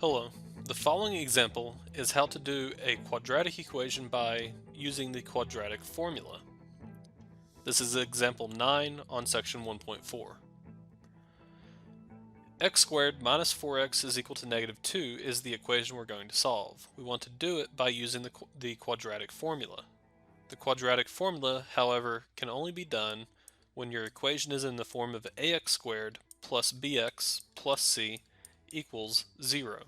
Hello. The following example is how to do a quadratic equation by using the quadratic formula. This is example 9 on section 1.4. X squared minus 4x is equal to negative 2 is the equation we're going to solve. We want to do it by using the quadratic formula. The quadratic formula, however, can only be done when your equation is in the form of ax squared plus bx plus c equals 0.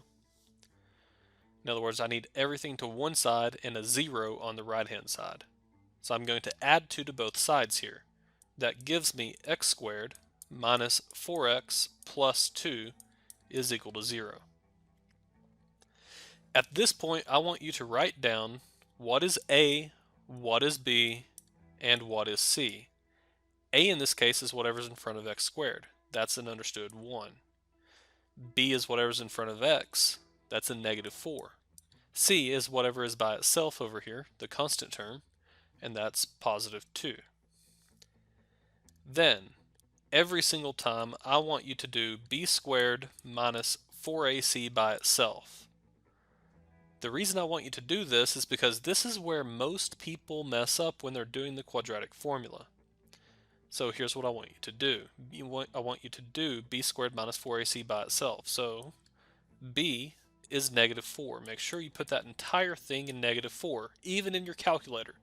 In other words, I need everything to one side and a 0 on the right-hand side. So I'm going to add 2 to both sides here. That gives me x squared minus 4x plus 2 is equal to 0. At this point, I want you to write down what is a, what is b, and what is c. A in this case is whatever's in front of x squared. That's an understood 1. B is whatever's in front of x. That's a negative 4. C is whatever is by itself over here, the constant term, and that's positive 2. Then, every single time, I want you to do b squared minus 4ac by itself. The reason I want you to do this is because this is where most people mess up when they're doing the quadratic formula. So here's what I want you to do. I want you to do b squared minus 4ac by itself. So b is negative 4. Make sure you put that entire thing in negative 4, even in your calculator,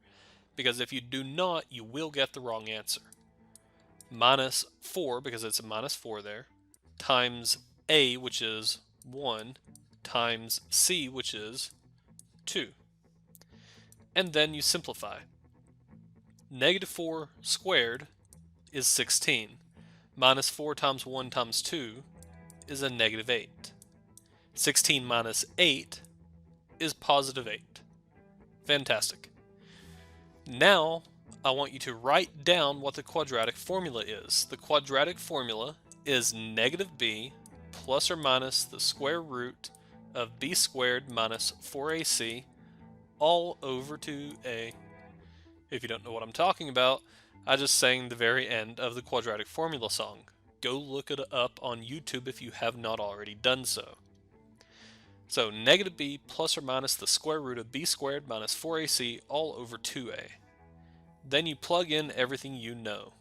because if you do not, you will get the wrong answer. Minus 4, because it's a minus 4 there, times a, which is 1, times c, which is 2. And then you simplify. Negative 4 squared is 16. Minus 4 times 1 times 2 is a negative 8. 16 minus 8 is positive 8. Fantastic. Now, I want you to write down what the quadratic formula is. The quadratic formula is negative b plus or minus the square root of b squared minus 4ac all over 2a. If you don't know what I'm talking about, I just sang the very end of the quadratic formula song. Go look it up on YouTube if you have not already done so. So negative b plus or minus the square root of b squared minus 4ac all over 2a. Then you plug in everything you know.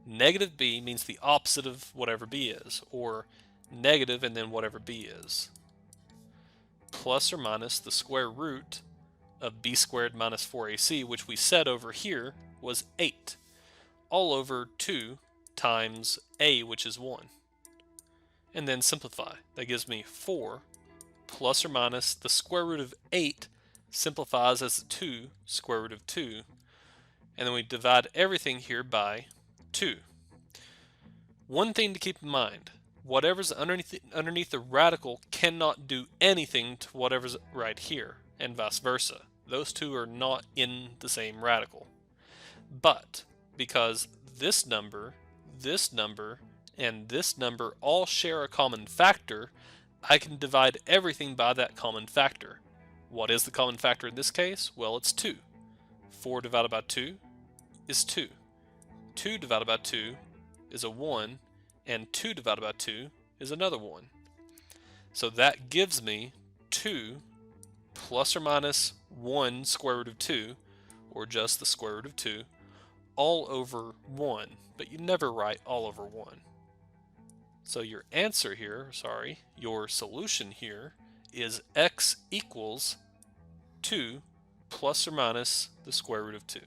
Negative b means the opposite of whatever b is, or negative and then whatever b is. Plus or minus the square root of b squared minus 4ac, which we said over here was 8, all over 2 times a, which is 1. And then simplify. That gives me 4 plus or minus the square root of 8 simplifies as 2 square root of 2. And then we divide everything here by 2. One thing to keep in mind, whatever's underneath the radical cannot do anything to whatever's right here, and vice versa. Those two are not in the same radical. But because this number, and this number all share a common factor, I can divide everything by that common factor. What is the common factor in this case? Well, it's 2. 4 divided by 2 is 2. 2 divided by 2 is a 1, and 2 divided by 2 is another 1. So that gives me 2 plus or minus 1 square root of 2, or just the square root of 2, all over 1, but you never write all over 1. So your answer here, your solution here is x equals 2 plus or minus the square root of 2.